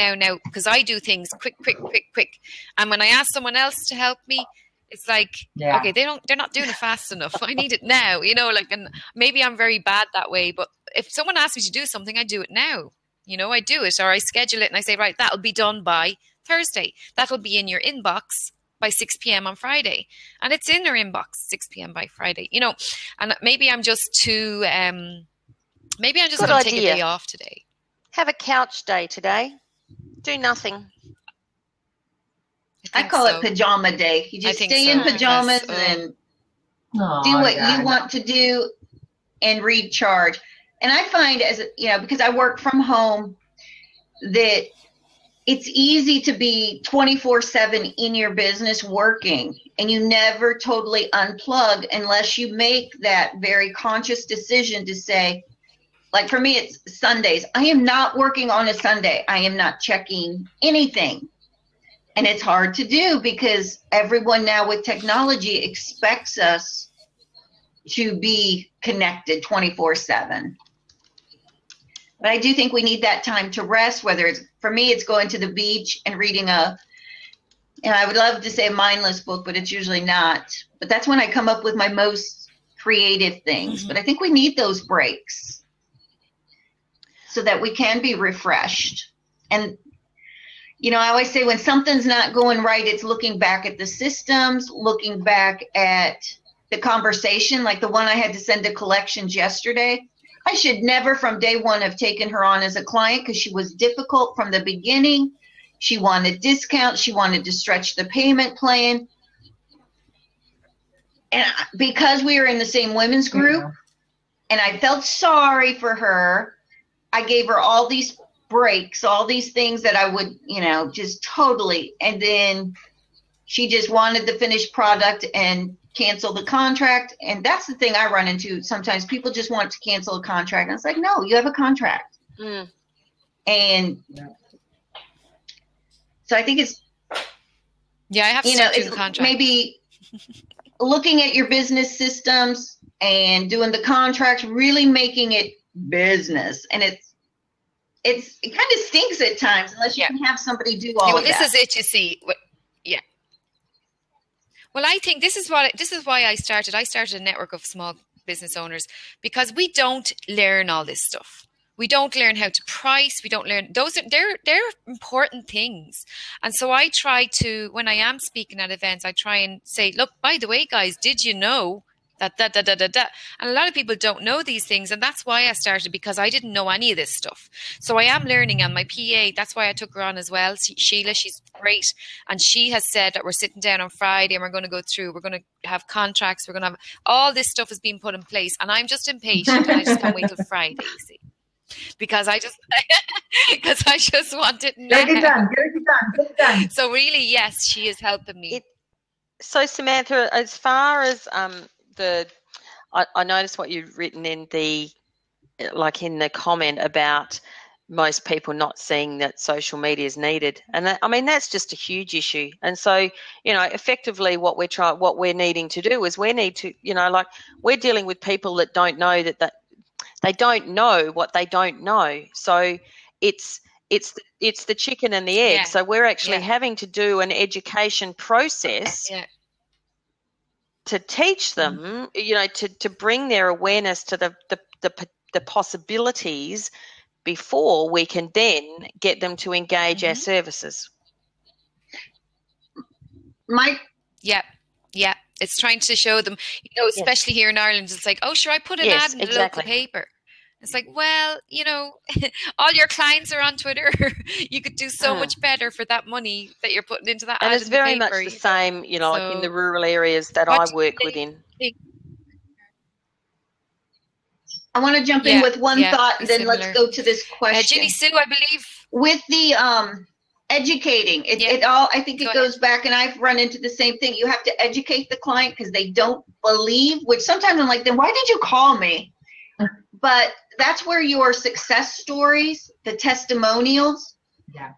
because I do things quick. And when I ask someone else to help me, it's like, okay, they're not doing it fast enough. I need it now, you know, like, and maybe I'm very bad that way, but if someone asks me to do something, I do it now. You know, I do it, or I schedule it and I say, right, that'll be done by Thursday. That'll be in your inbox by 6 p.m. on Friday. And it's in their inbox 6 p.m. by Friday, you know. And maybe I'm just too, maybe I'm just going to take a day off today. Have a couch day today. Do nothing. I call it pajama day. You just stay in pajamas and do what you want to do and recharge. And I find, as you know, because I work from home, that it's easy to be 24/7 in your business working, and you never totally unplug unless you make that very conscious decision to say, like for me, it's Sundays. I am not working on a Sunday. I am not checking anything. And it's hard to do because everyone now with technology expects us to be connected 24/7. But I do think we need that time to rest, whether it's, for me, it's going to the beach and reading and I would love to say a mindless book, but it's usually not. But that's when I come up with my most creative things. Mm-hmm. But I think we need those breaks so that we can be refreshed. And, you know, I always say when something's not going right, it's looking back at the systems, looking back at the conversation, like the one I had to send to collections yesterday. I should never from day one have taken her on as a client because she was difficult from the beginning. She wanted discounts. She wanted to stretch the payment plan. And because we were in the same women's group and I felt sorry for her, I gave her all these breaks, all these things that I would, you know, just totally. And then she just wanted the finished product and cancel the contract. And that's the thing I run into sometimes. People just want to cancel a contract, and it's like, no, you have a contract. And so I think it's, I have to, you know, it's contract. Maybe looking at your business systems and doing the contracts, really making it business. And it kind of stinks at times unless you can have somebody do all of that. This is it, you see. Well, I think this is why I started a network of small business owners, because we don't learn all this stuff. We don't learn how to price. We don't learn they're important things. And so I try to, when I am speaking at events, I try and say, look, by the way, guys, did you know that and a lot of people don't know these things, and that's why I started, because I didn't know any of this stuff. So I am learning, and my PA, that's why I took her on as well, Sheila. She's great, and she has said that we're sitting down on Friday and we're going to go through, we're going to have contracts, we're going to have all this stuff is being put in place, and I'm just impatient and I just can't wait till Friday, you see, because I just want it now. Get it done. So really, yes, she is helping me. So Samantha, as far as I noticed what you've written in the comment about most people not seeing that social media is needed, and that, I mean, that's just a huge issue. And so, effectively, what we're needing to do is we need to, we're dealing with people that don't know that they don't know what they don't know. So it's the chicken and the egg. Yeah. So we're actually having to do an education process. Yeah. To teach them, to bring their awareness to the possibilities before we can then get them to engage our services. Yeah. It's trying to show them, especially here in Ireland, it's like, oh, sure, I put an ad in the local paper. It's like, well, all your clients are on Twitter. You could do so much better for that money that you're putting into that ad. And it's very much the same, like in the rural areas that I work within. I want to jump in with one thought, and then let's go to this question. Ginny Sue, I believe. With the educating, it all, I think it goes back, and I've run into the same thing. You have to educate the client because they don't believe, which sometimes I'm like, then why did you call me? But that's where your success stories, the testimonials,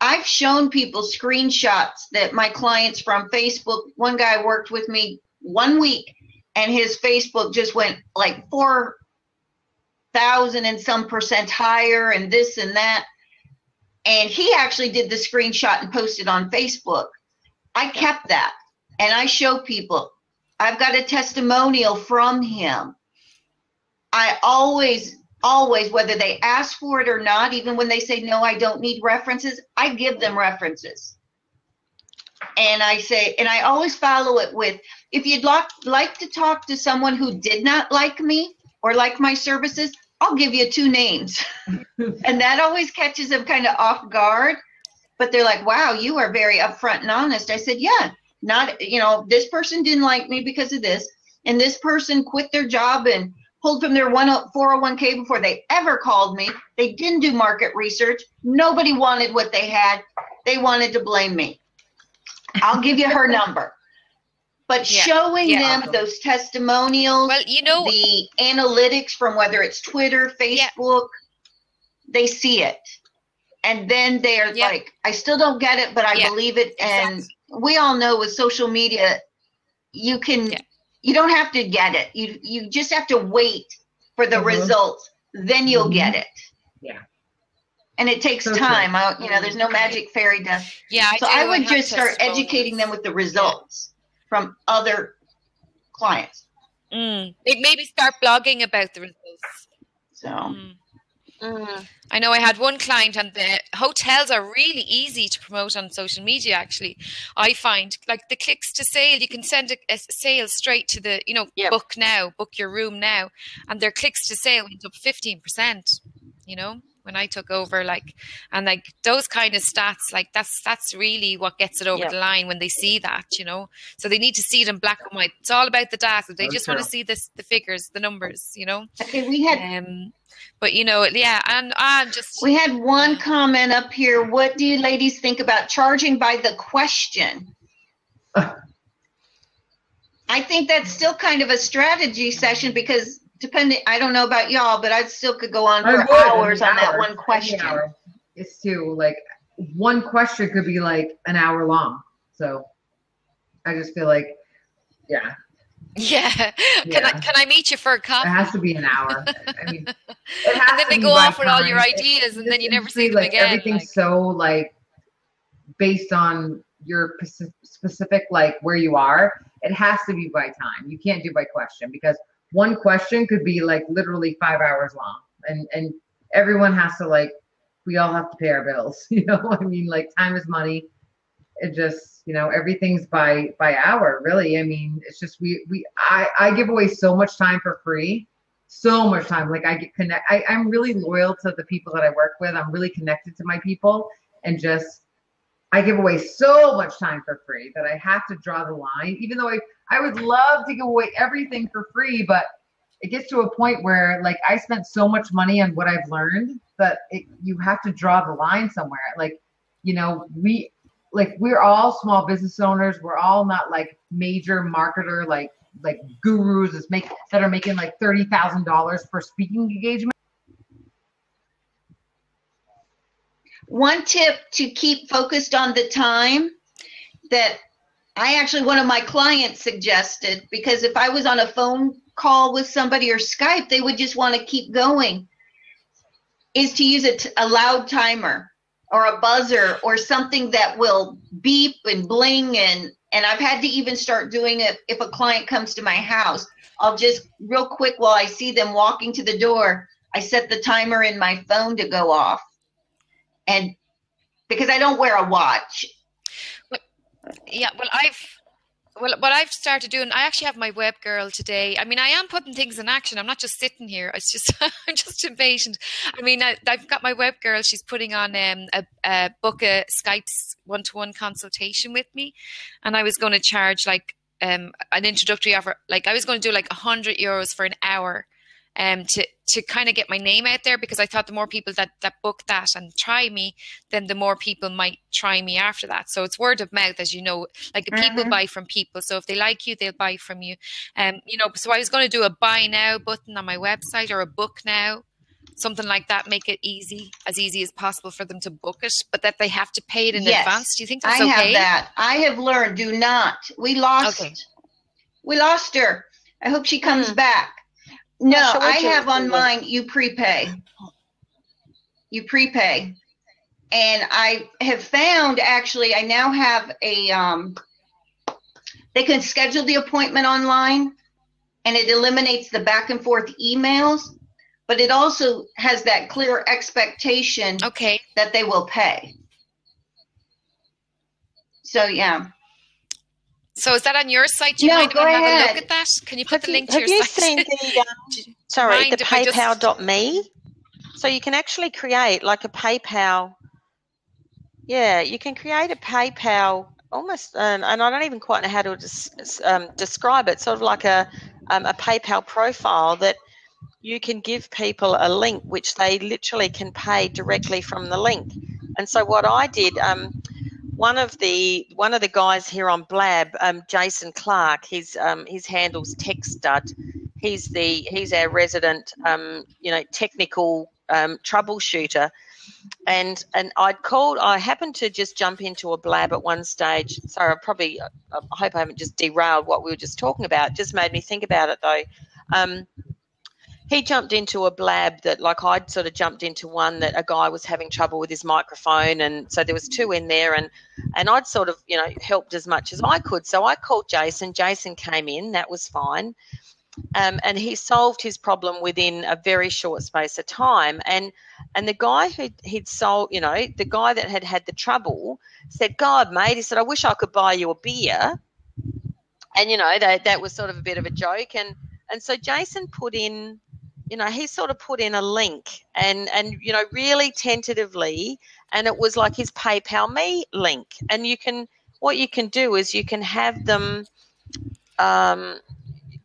I've shown people screenshots that my clients from Facebook, one guy worked with me 1 week and his Facebook just went like 4,000 and some % higher and this and that. And he actually did the screenshot and posted on Facebook. I kept that and I show people, I've got a testimonial from him. I always, whether they ask for it or not, even when they say, no, I don't need references, I give them references. And I say, and I always follow it with, if you'd like to talk to someone who did not like me or like my services, I'll give you 2 names. And that always catches them kind of off guard. But they're like, wow, you are very upfront and honest. I said, yeah, not, this person didn't like me because of this. And this person quit their job and pulled from their 401k before they ever called me. They didn't do market research. Nobody wanted what they had. They wanted to blame me. I'll give you her number. But showing them those testimonials, the analytics from whether it's Twitter, Facebook, they see it. And then they're like, I still don't get it, but I believe it. And we all know with social media, you can... You don't have to get it. You just have to wait for the results. Then you'll get it. Yeah. And it takes time. There's no magic fairy dust. Yeah. So I would just start educating them with the results from other clients. Maybe start blogging about the results. So. I know I had one client, and the hotels are really easy to promote on social media. Actually, I find like the clicks to sale, you can send a sale straight to the, book now, book your room now, and their clicks to sale went up 15%. When I took over, and those kind of stats, that's really what gets it over the line when they see that, So they need to see it in black and white. It's all about the data. They just want to see the figures, the numbers, Okay, we had. But and I'm just. We had one comment up here. What do you ladies think about charging by the question? I think that's still kind of a strategy session because. I don't know about y'all, but I still could go on for hours on that one question. It's too, one question could be an hour long. So I just feel like, Yeah. Can I meet you for a coffee? It has to be an hour. I mean, it has and then they go off with all your ideas, and then you never see them again. Everything's so based on your specific where you are. It has to be by time. You can't do by question because one question could be literally 5 hours long, and everyone has to like, we all have to pay our bills, you know? I mean, like time is money. It just, you know, everything's by hour, really. I mean, it's just, I give away so much time for free, so much time. Like I'm really loyal to the people that I work with. I'm really connected to my people, and just, I give away so much time for free that I have to draw the line, even though I would love to give away everything for free, but it gets to a point where like I spent so much money on what I've learned that you have to draw the line somewhere. Like, you know, we're all small business owners. We're all not like major marketer, like gurus that are making like $30,000 for speaking engagement. One tip to keep focused on the time that one of my clients suggested, because if I was on a phone call with somebody or Skype, they would just want to keep going, is to use a loud timer or a buzzer or something that will beep and bling. And I've had to even start doing it if a client comes to my house. I'll just real quick, while I see them walking to the door, I set the timer in my phone to go off. And because I don't wear a watch. Yeah, what I've started doing, I actually have my web girl today. I mean, I am putting things in action. I'm not just sitting here. It's just, I'm just impatient. I mean, I've got my web girl. She's putting on book a Skype's one-to-one consultation with me. And I was going to charge like an introductory offer. Like I was going to do like €100 for an hour to kind of get my name out there, because I thought the more people that book that and try me, then the more people might try me after that. So it's word of mouth, as you know, like people buy from people. So if they like you, they'll buy from you. You know, so I was going to do a buy now button on my website, or a book now, something like that, make it as easy as possible for them to book it, but that they have to pay it in advance. Do you think that's okay? I have that. I have learned, do not. We lost her. I hope she comes back. No, I have on mine, you prepay. You prepay. And I have found, actually, I now have they can schedule the appointment online, and it eliminates the back and forth emails, but it also has that clear expectation that they will pay. So, yeah. So is that on your site? Do you mind if I have a look at that? Can you put the link to your site? Have you seen the PayPal.me? So you can actually create like a PayPal. Yeah, you can create a PayPal almost, and I don't even quite know how to describe it. Sort of like a PayPal profile that you can give people a link, which they literally can pay directly from the link. And so what I did. One of the guys here on Blab, Jason Clark, his handle's Tech Stud. He's our resident, technical troubleshooter, and I happened to just jump into a Blab at one stage. Sorry, I hope I haven't just derailed what we were just talking about. It just made me think about it though. He jumped into a Blab that, like, I'd sort of jumped into one that a guy was having trouble with his microphone, and so there was two in there, and I'd sort of, helped as much as I could. So I called Jason. Jason came in. That was fine. And he solved his problem within a very short space of time. And the guy he'd solved, the guy that had the trouble said, "God, mate," he said, "I wish I could buy you a beer." And, that was sort of a bit of a joke. And so Jason put in, he sort of put in a link and really tentatively, and it was like his PayPal Me link. And what you can do is you can have them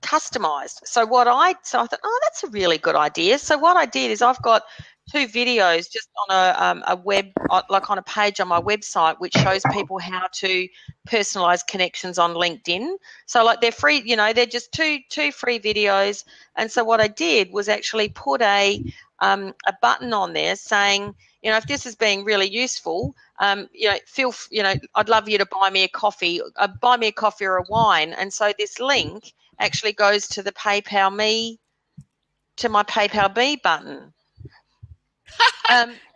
customized. So I thought, that's a really good idea. So what I did is I've got 2 videos just on a web, like on a page on my website, which shows people how to personalize connections on LinkedIn. So like they're free, they're just two free videos. And so what I did was actually put a button on there saying, if this is being really useful, I'd love you to buy me a coffee or a wine. And so this link actually goes to the PayPal Me, to my PayPal Me button.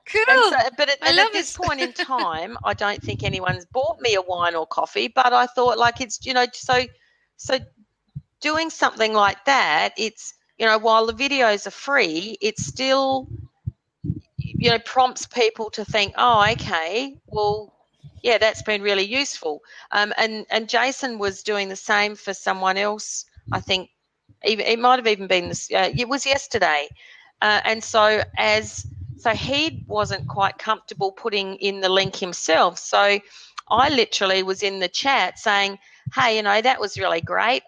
Cool. But at this point in time, I don't think anyone's bought me a wine or coffee, but I thought, like, it's, so doing something like that, it's, while the videos are free, it's still prompts people to think, oh, okay, well, yeah, that's been really useful. And Jason was doing the same for someone else. I think it might have even been this. It was yesterday, and so he wasn't quite comfortable putting in the link himself. So I literally was in the chat saying, hey, that was really great.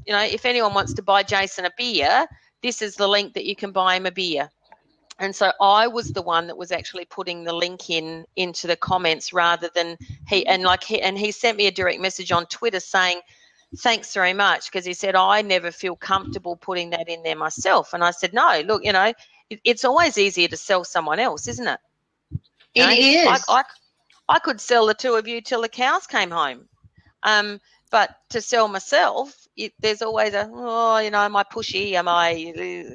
If anyone wants to buy Jason a beer, this is the link that you can buy him a beer. And so I was the one that was actually putting the link into the comments rather than he. And he sent me a direct message on Twitter saying, thanks very much, because he said, I never feel comfortable putting that in there myself. And I said, no, look, it's always easier to sell someone else, isn't it? It is. I could sell the two of you till the cows came home. But to sell myself, there's always am I pushy? Am I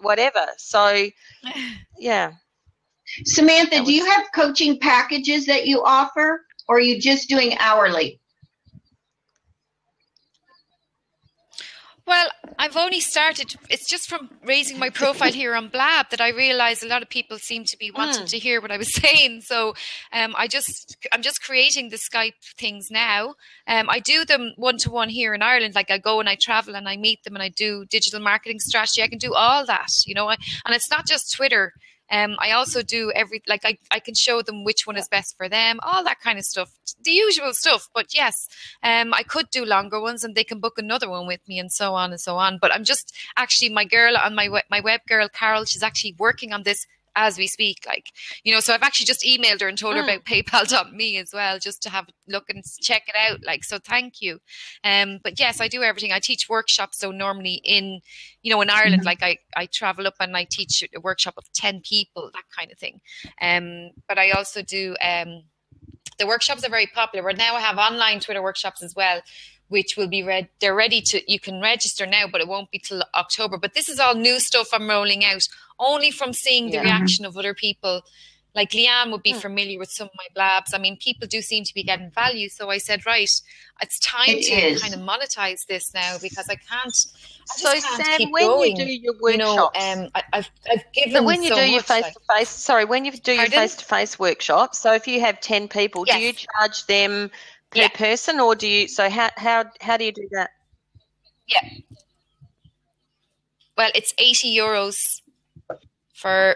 whatever? So, yeah. Samantha, do you have coaching packages that you offer, or are you just doing hourly? Well, I've only started, it's just from raising my profile here on Blab that I realized a lot of people seem to be wanting to hear what I was saying. So I'm just creating the Skype things now. I do them one-to-one here in Ireland. Like I go and I travel and I meet them and I do digital marketing strategy. I can do all that, and it's not just Twitter. I also do I can show them which one is best for them, all that kind of stuff, the usual stuff. But yes, I could do longer ones and they can book another one with me and so on and so on. But I'm just actually my girl on my web girl, Carol, she's actually working on this as we speak, so I've actually just emailed her and told her about PayPal.me as well, just to have a look and check it out. So thank you. But yes, I do everything. I teach workshops. So normally in Ireland, I travel up and I teach a workshop of 10 people, that kind of thing. But I also do, the workshops are very popular. Now I have online Twitter workshops as well, which will be they're ready you can register now, but it won't be till October. But this is all new stuff I'm rolling out, only from seeing the reaction of other people. Like Leanne would be familiar with some of my blabs. I mean, people do seem to be getting value. So I said, right, it's time to kind of monetize this now, because I can't. So Sam, when you do your workshops, I've given when you so do much, your face-to-face, when you do your face-to-face workshops, so if you have 10 people, do you charge them per person, or do you? So how do you do that? Yeah. Well, it's €80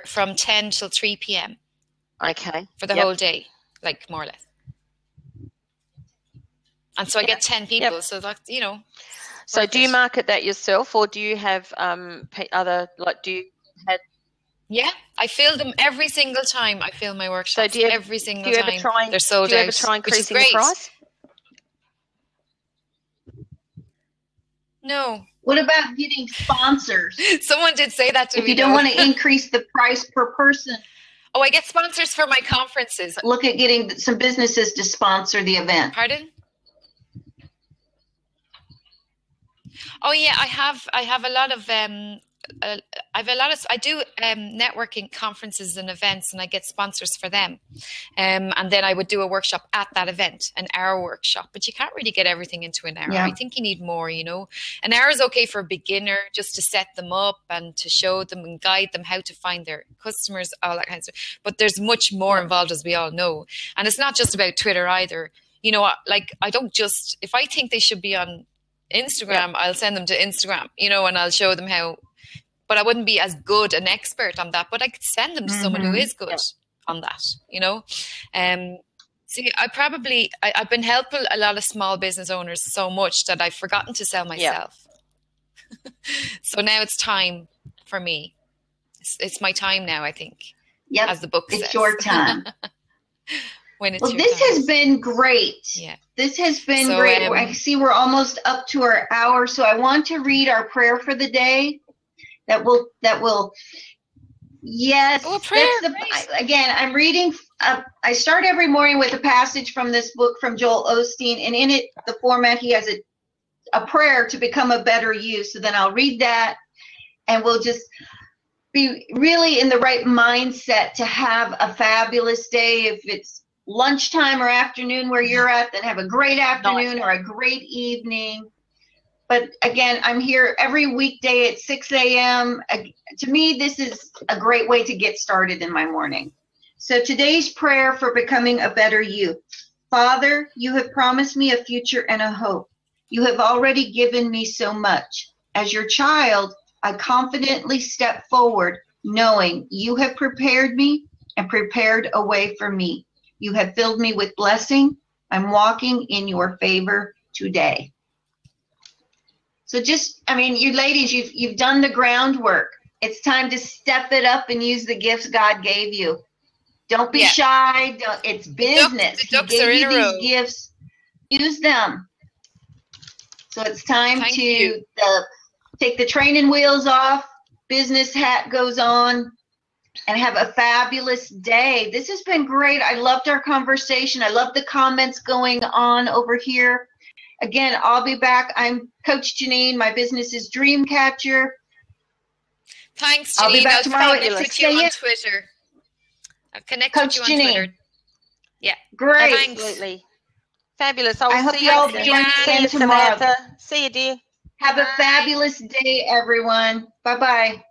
from 10 till 3 p.m. Okay. For the whole day, more or less. And so I get 10 people, so that's, So do you market that yourself, or do you have do you have? Yeah, I fill them every single time I fill my workshops. So do you every single time they're sold out. Do you ever try increasing the price? No. What about getting sponsors? Someone did say that to me. If you don't want to increase the price per person. Oh, I get sponsors for my conferences. Look at getting some businesses to sponsor the event. Pardon? Oh yeah, I have a lot of I do networking conferences and events, and I get sponsors for them. And then I would do a workshop at that event, an hour workshop. But you can't really get everything into an hour. Yeah. I think you need more, An hour is okay for a beginner, just to set them up and to show them and guide them how to find their customers, all that kind of stuff. But there's much more involved, as we all know. And it's not just about Twitter either. I don't just, if I think they should be on Instagram, I'll send them to Instagram, and I'll show them how. But I wouldn't be as good an expert on that. But I could send them to someone who is good on that, See, I've been helping a lot of small business owners so much that I've forgotten to sell myself. Yeah. So now it's time for me. It's my time now, I think. Yep. As the book says. It's your time. This has been great. Yeah. This has been great. I see we're almost up to our hour. So I want to read our prayer for the day. That will, yes. Oh, prayer. Again, I'm reading, I start every morning with a passage from this book from Joel Osteen, and in it, the format, he has a prayer to become a better you. So then I'll read that, and we'll just be really in the right mindset to have a fabulous day. If it's lunchtime or afternoon where you're at, then have a great afternoon or a great evening. But again, I'm here every weekday at 6 a.m. To me, this is a great way to get started in my morning. So today's prayer for becoming a better you. Father, you have promised me a future and a hope. You have already given me so much. As your child, I confidently step forward, knowing you have prepared me and prepared a way for me. You have filled me with blessing. I'm walking in your favor today. So just, I mean, you ladies, you've done the groundwork. It's time to step it up and use the gifts God gave you. Don't be shy. It's business. The ducks He are gave in a you row. these gifts. Use them. So it's time to take the training wheels off, business hat goes on, and have a fabulous day. This has been great. I loved our conversation. I love the comments going on over here. Again, I'll be back. I'm Coach Jaynine. My business is Dreamcatcher. Thanks, Jaynine. I'll be back tomorrow at 6 a.m. on Twitter. I've connected Coach you on Jaynine. Twitter. Yeah. Great. Absolutely. Fabulous. I hope you all join me again tomorrow. Samantha. See you, dear. Have a fabulous day, everyone. Bye-bye.